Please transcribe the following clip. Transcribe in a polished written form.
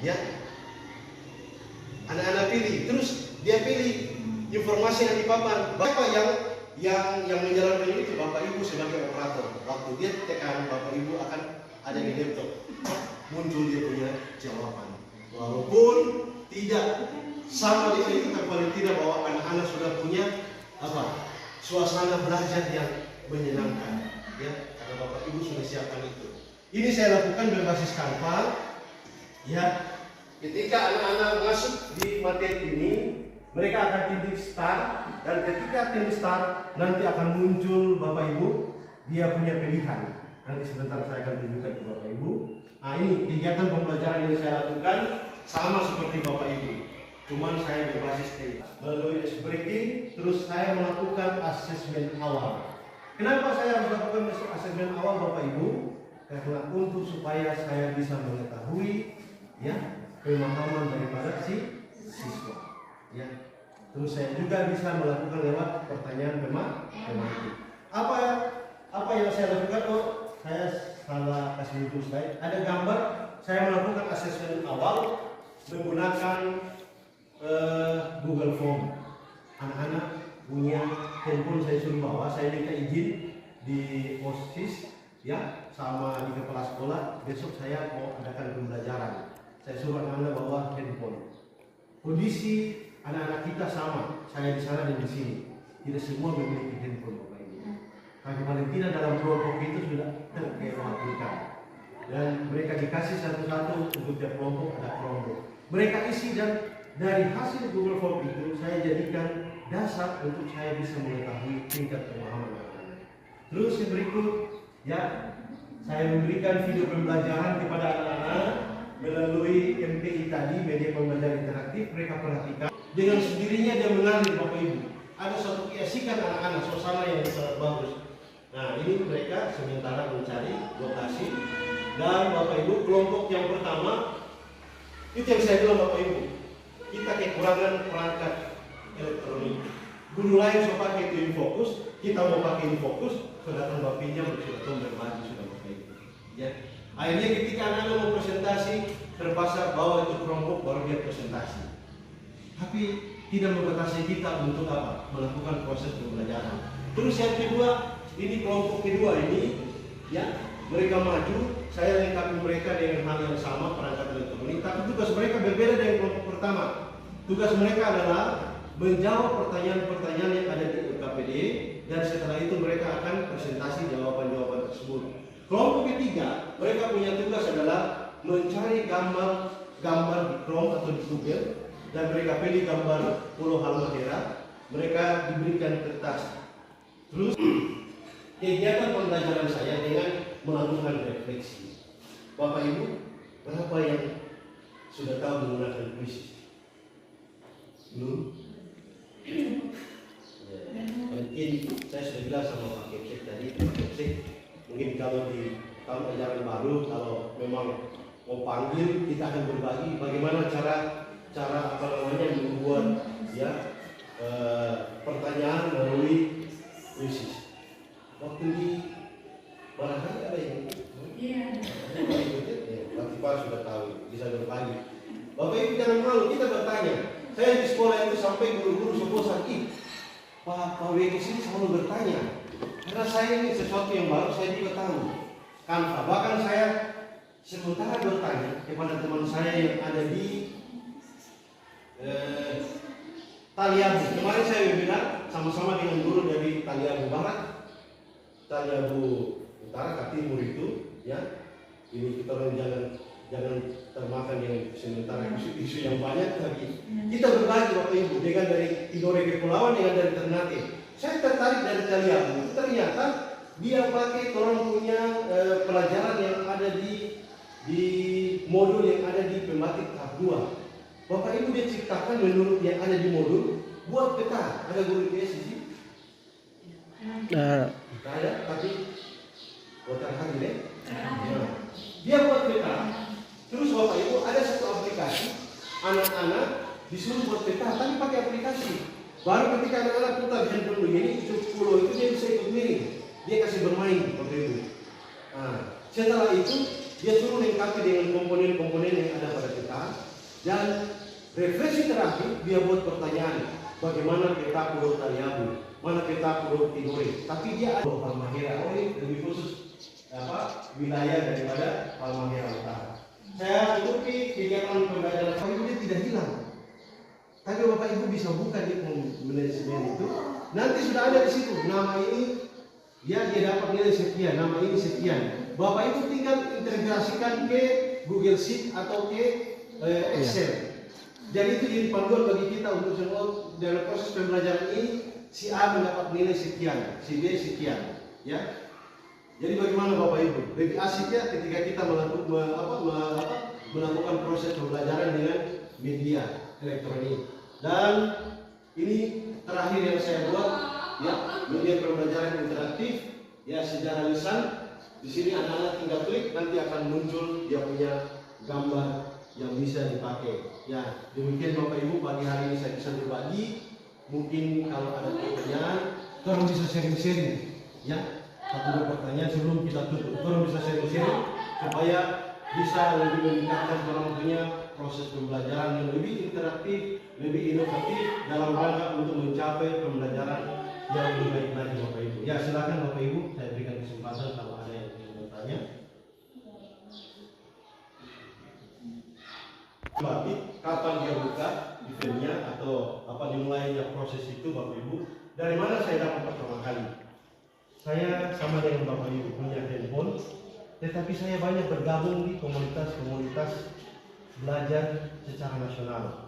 Ya, anak-anak pilih, terus dia pilih informasi yang dipapan. Bapak yang menjalankan ini itu Bapak Ibu sebagai operator. Waktu dia tekan Bapak Ibu akan ada di laptop, muncul dia punya jawaban. Walaupun tidak sama dengan itu, tapi paling tidak bahwa anak-anak sudah punya suasana belajar yang menyenangkan. Ya, karena Bapak Ibu sudah siapkan itu. Ini saya lakukan berbasis Canva. Ya, ketika anak-anak masuk di materi ini, mereka akan pilih start, dan ketika pilih start nanti akan muncul Bapak Ibu dia punya pilihan. Nanti sebentar saya akan tunjukkan ke Bapak Ibu. Nah, ini kegiatan pembelajaran yang saya lakukan sama seperti Bapak Ibu, cuman saya berbasis melalui ice breaking. Terus saya melakukan asesmen awal. Kenapa saya harus lakukan asesmen awal Bapak Ibu? Karena untuk supaya saya bisa mengetahui ya pemahaman daripada si siswa. Ya, terus saya juga bisa melakukan lewat pertanyaan pematik. Apa yang saya lakukan? Oh, saya salah kasih itu slide. Ada gambar. Saya melakukan asesmen awal menggunakan Google Form. Anak-anak punya handphone, saya suruh bawa. Saya minta izin di OSIS ya sama di kepala sekolah. Besok saya mau adakan pembelajaran. Saya suruh anak-anak bawa handphone. Kondisi anak-anak kita sama, saya di sana dan di sini. Tidak semua memiliki handphone Bapak Ibu. Tapi paling tidak dalam kelompok itu sudah terkelompokkan. Dan mereka dikasih satu-satu untuk tiap kelompok ada kelompok. Mereka isi, dan dari hasil Google Form itu saya jadikan dasar untuk saya bisa mengetahui tingkat pemahaman anak-anak. Terus yang berikut ya, saya memberikan video pembelajaran kepada anak-anak melalui MPI tadi, media pembelajaran interaktif. Mereka perhatikan. Dengan sendirinya dia mengalir Bapak Ibu. Ada suatu keasikan anak-anak, suasana yang sangat bagus. Nah, ini mereka sementara mencari lokasi. Dan Bapak Ibu, kelompok yang pertama itu yang saya bilang Bapak Ibu, kita kekurangan perangkat elektronik. Guru lain sudah pakai itu InFocus, kita mau pakai InFocus, sudah tambah pinjam, sudah berbagi, sudah Bapak Ibu. Ya. Akhirnya ketika anak-anak mau presentasi, terpaksa bawa itu kelompok baru dia presentasi. Tapi tidak membatasi kita untuk apa? Melakukan proses pembelajaran. Terus yang kedua, ini kelompok kedua ini, ya mereka maju, saya lengkapi mereka dengan hal yang sama, perangkat elektronik. Tapi tugas mereka berbeda dengan kelompok pertama. Tugas mereka adalah menjawab pertanyaan-pertanyaan yang ada di LKPD, dan setelah itu mereka akan presentasi jawaban-jawaban tersebut. Kelompok ketiga, mereka punya tugas adalah mencari gambar di Chrome atau di Google, dan mereka pilih gambar Pulau Halmahera. Mereka diberikan kertas. Terus kegiatan pembelajaran saya dengan melakukan refleksi. Bapak Ibu, berapa yang sudah tahu menggunakan puisi? Belum? Ya, mungkin saya sudah bilang sama Pak Kepsek tadi, Pak Kepsek, mungkin kalau di tahun ajaran baru, kalau memang mau panggil, kita akan berbagi bagaimana cara membuat ya pertanyaan melalui puisi. Waktu di barangkali ada yang Pak Pak sudah tahu, bisa berbagi. Bapak Ibu jangan malu, kita bertanya. Saya di sekolah itu sampai guru-guru semua sakit. Pak Wekis ini selalu bertanya. Karena saya ini sesuatu yang baru, saya juga tahu. Canva. Bahkan saya sementara bertanya kepada teman saya yang ada di Taliabu. Kemarin saya webinar sama-sama dengan guru dari Taliabu Barat, Taliabu Utara, ke Timur itu, ya. Ini kita orang jangan termakan yang sementara isu-isu yang banyak, tapi kita berbagi Bapak Ibu dengan dari Tidore Kepulauan, dengan dari Ternate. Saya tertarik dari Taliabu. Ternyata dia pakai orang punya pelajaran yang ada di modul yang ada di pembatik tahap 2. Bapak Ibu dia ciptakan menurut yang ada di modul, buat peta. Ada guru IPS di sini? Ada, tapi buatan hadir ya? Dia buat peta. Terus Bapak Ibu ada satu aplikasi, anak-anak disuruh buat peta, tapi pakai aplikasi. Baru ketika anak-anak putar handphone begini, pulau itu dia bisa ikut miring. Dia kasih bermain Bapak Ibu. Nah, setelah itu dia suruh lengkapi dengan komponen-komponen yang ada pada peta. Refleksi terakhir dia buat pertanyaan, bagaimana peta Pulau Taliabu, mana peta Pulau Tidore, tapi dia ada Halmahera. Oh ini lebih khusus wilayah daripada Halmahera Utara. Saya tutupi kegiatan pembelajaran Bapak Ibu, dia tidak hilang. Tapi Bapak Ibu bisa buka di manajemen itu, nanti sudah ada di situ nama ini, ya dia dapat nilai sekian, nama ini sekian. Bapak Ibu tinggal integrasikan ke Google Sheet atau ke Excel. Jadi itu jadi panduan bagi kita untuk semua dalam proses pembelajaran ini. Si A mendapat nilai sekian, si B sekian, ya. Jadi bagaimana Bapak Ibu? Lebih asiknya ketika kita melakukan proses pembelajaran dengan media elektronik. Dan ini terakhir yang saya buat, ya, media pembelajaran interaktif, ya, secara lisan. Di sini anak-anak tinggal klik, nanti akan muncul dia punya gambar yang bisa dipakai. Ya, demikian Bapak Ibu, pagi hari ini saya bisa berbagi. Mungkin kalau ada pertanyaan, tolong bisa sharing-sharing, ya. Satu dua pertanyaan sebelum kita tutup, tolong bisa sharing-sharing supaya bisa lebih meningkatkan orang punya proses pembelajaran yang lebih interaktif, lebih inovatif dalam rangka untuk mencapai pembelajaran yang lebih baik lagi Bapak Ibu. Ya, silakan Bapak Ibu, saya berikan kesempatan kalau ada yang ingin bertanya. Berarti kapan dia buka eventnya atau dimulainya proses itu Bapak Ibu? Dari mana saya dapat pertama kali? Saya sama dengan Bapak Ibu punya handphone, tetapi saya banyak bergabung di komunitas-komunitas belajar secara nasional.